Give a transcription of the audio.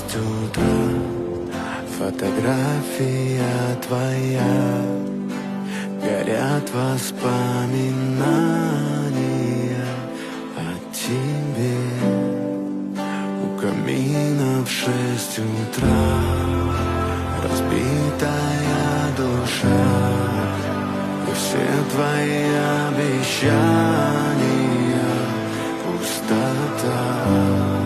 утра. Фотография твоя, горят воспоминания о тебе. У камина в 6 утра, разбитая душа, и все твои обещания пустота.